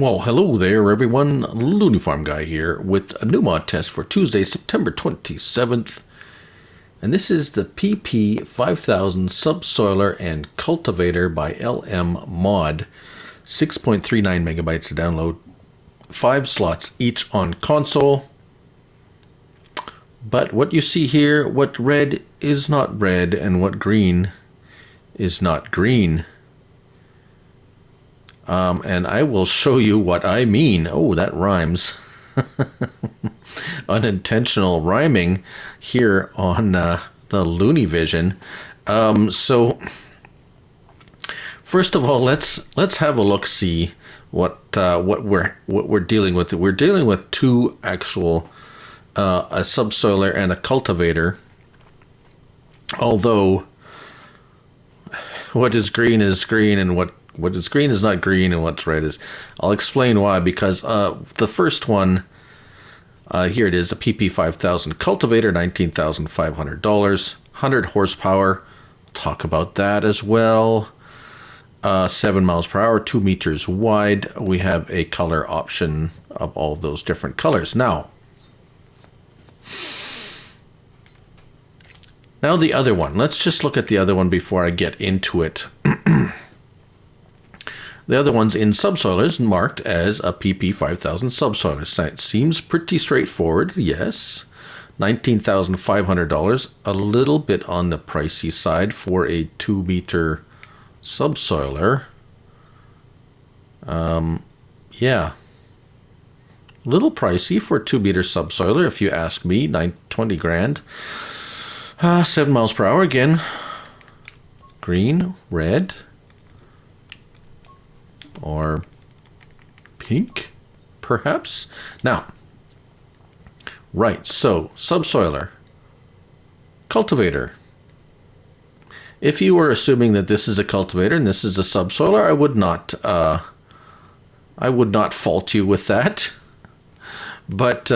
Well, hello there, everyone. Looney Farm Guy here with a new mod test for Tuesday, September 27th. And this is the PP5000 Subsoiler and Cultivator by LM Mod. 6.39 megabytes to download. 5 slots each on console. But what you see here, what red is not red and what green is not green. And I will show you what I mean. Oh, that rhymes. Unintentional rhyming here on the Looney Vision. So first of all, let's have a look. See what we're dealing with. We're dealing with two actual a subsoiler and a cultivator. Although what is green, and what is green is not green, and what's red is. I'll explain why, because the first one, here it is, a PP5000 cultivator, $19,500, 100 horsepower. Talk about that as well. 7 miles per hour, 2 meters wide. We have a color option of all those different colors. Now the other one. Let's just look at the other one before I get into it. The other one's in subsoilers, marked as a PP5000 subsoiler. It seems pretty straightforward, yes. $19,500, a little bit on the pricey side for a 2-meter subsoiler. Yeah. A little pricey for a 2-meter subsoiler, if you ask me. 20 grand. 7 miles per hour again. Green, red, or pink, perhaps. Now, right, so subsoiler, cultivator. If you were assuming that this is a cultivator and this is a subsoiler, I would not fault you with that. But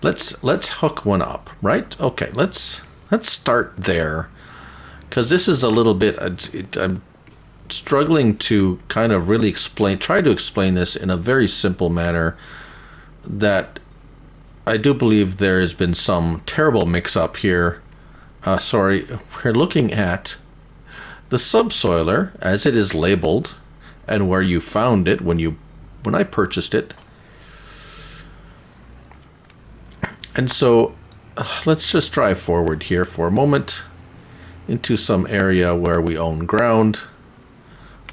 let's hook one up, right? Okay, let's start there, because this is a little bit, I'm struggling to kind of really try to explain this in a very simple manner, that I do believe there has been some terrible mix-up here. Sorry, we're looking at the subsoiler as it is labeled and where you found it when I purchased it. And so let's just drive forward here for a moment into some area where we own ground.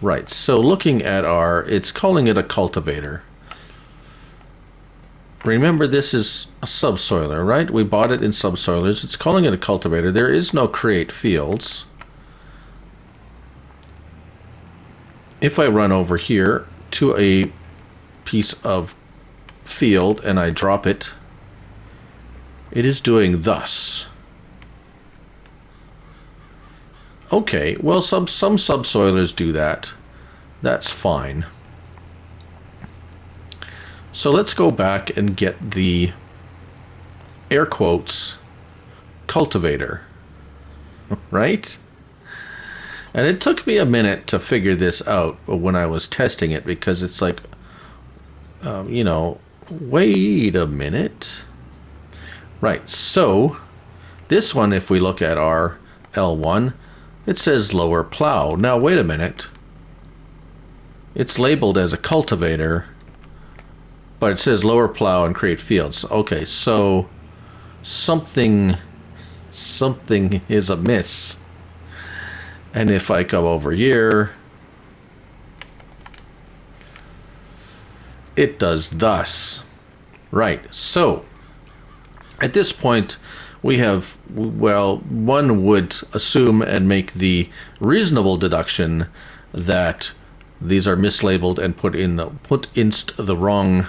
Right, so looking at it's calling it a cultivator. Remember, this is a subsoiler, right? We bought it in subsoilers. It's calling it a cultivator. There is no create fields. If I run over here to a piece of field and I drop it, it is doing thus. Okay, well, some subsoilers do that. That's fine. So let's go back and get the air quotes cultivator, right? And it took me a minute to figure this out when I was testing it, because it's like, wait a minute. Right, so this one, if we look at our L1, it says lower plow. Now, wait a minute. It's labeled as a cultivator, but it says lower plow and create fields. Okay, so something is amiss. And if I come over here, it does thus. Right, so at this point, we have, well, one would assume and make the reasonable deduction that these are mislabeled and put in the wrong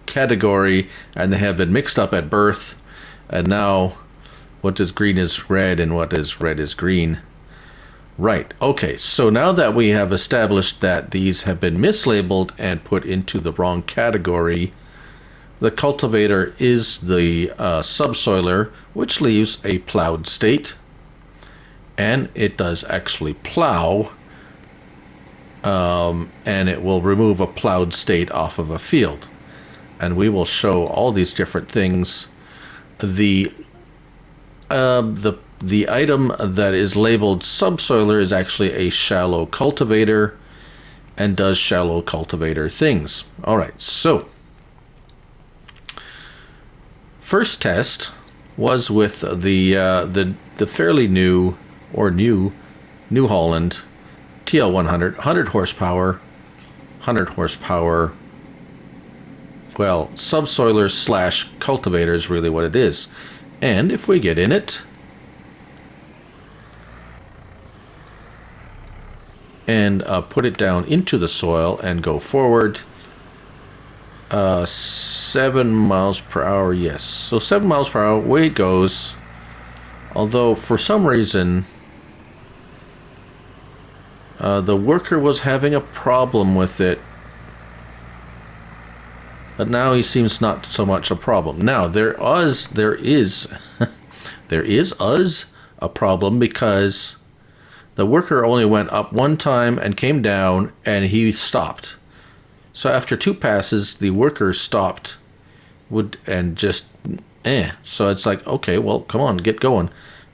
category, and they have been mixed up at birth, and now what is green is red and what is red is green. Right, okay, so now that we have established that these have been mislabeled and put into the wrong category, the cultivator is the subsoiler, which leaves a plowed state, and it does actually plow, and it will remove a plowed state off of a field. And we will show all these different things. The item that is labeled subsoiler is actually a shallow cultivator and does shallow cultivator things. All right, so first test was with the fairly new New Holland TL100, 100 horsepower, 100 horsepower. Well, subsoiler slash cultivator is really what it is. And if we get in it and put it down into the soil and go forward, 7 miles per hour, yes. So 7 miles per hour, away it goes. Although for some reason, the worker was having a problem with it. But now he seems not so much a problem. Now there is a problem because the worker only went up one time and came down and he stopped. So after 2 passes, the worker stopped, So it's like, okay, well, come on, get going.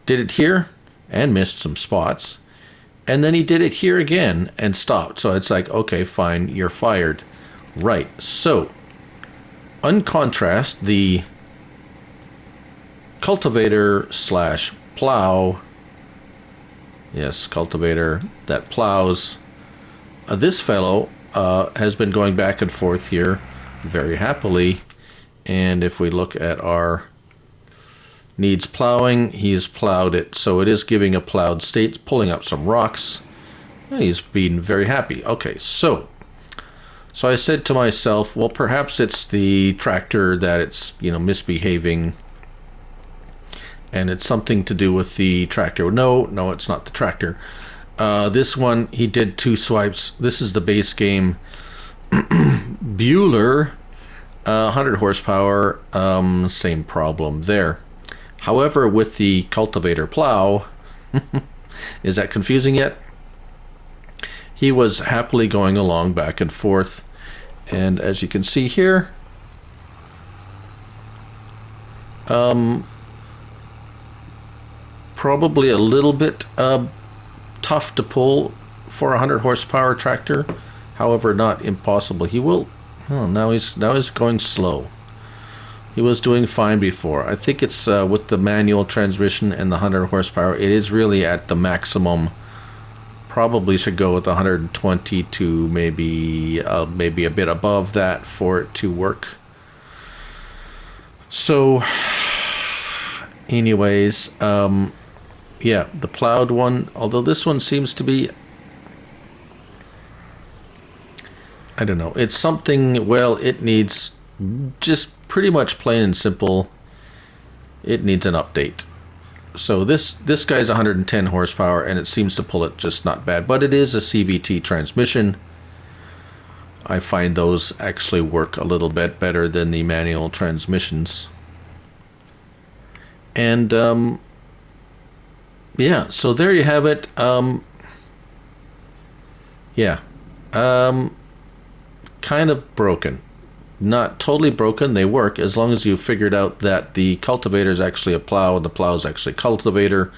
Did it here and missed some spots. And then he did it here again and stopped. So it's like, okay, fine, you're fired. Right, so uncontrast the cultivator slash plow. Yes, cultivator that plows. This fellow has been going back and forth here very happily. And if we look at our needs plowing, he's plowed it. So it is giving a plowed state, pulling up some rocks. And he's been very happy. Okay, so I said to myself, well, perhaps it's the tractor that it's, misbehaving. And it's something to do with the tractor. No, it's not the tractor. This one, he did 2 swipes. This is the base game. Bueller, 100 horsepower, same problem there. However, with the cultivator plow, is that confusing yet? He was happily going along back and forth. And as you can see here, probably a little bit tough to pull for a 100 horsepower tractor. However, not impossible. He will. Oh, now he's going slow. He was doing fine before. I think it's with the manual transmission and the 100 horsepower. It is really at the maximum. Probably should go with 120 to maybe a bit above that for it to work. So, anyways, yeah, the plowed one. Although this one seems to be, I don't know. It's something. Well, it needs just pretty much plain and simple. It needs an update. So this guy's 110 horsepower and it seems to pull it just not bad, but it is a CVT transmission. I find those actually work a little bit better than the manual transmissions. And yeah, so there you have it. Yeah, kind of broken. Not totally broken. They work as long as you figured out that the cultivator is actually a plow and the plow is actually a cultivator.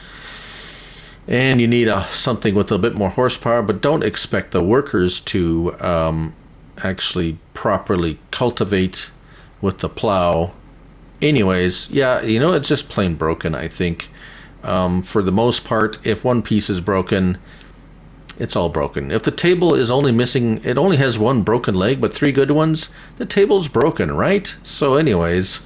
And you need something with a bit more horsepower, but don't expect the workers to actually properly cultivate with the plow. Anyways, yeah, it's just plain broken, I think. For the most part, if one piece is broken, it's all broken. If the table is only missing, it only has 1 broken leg, but 3 good ones, the table's broken, right? So anyways,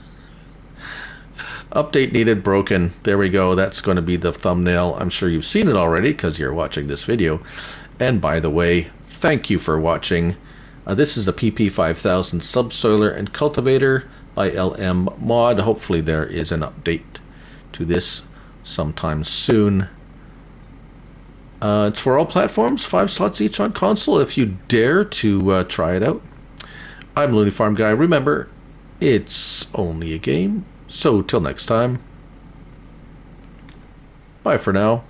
update needed, broken. There we go. That's going to be the thumbnail. I'm sure you've seen it already because you're watching this video. And by the way, thank you for watching. This is the PP5000 Subsoiler and Cultivator by LM Mod. Hopefully there is an update to this sometime soon. It's for all platforms, 5 slots each on console if you dare to try it out. I'm Looney Farm Guy. Remember, it's only a game. So till next time, bye for now.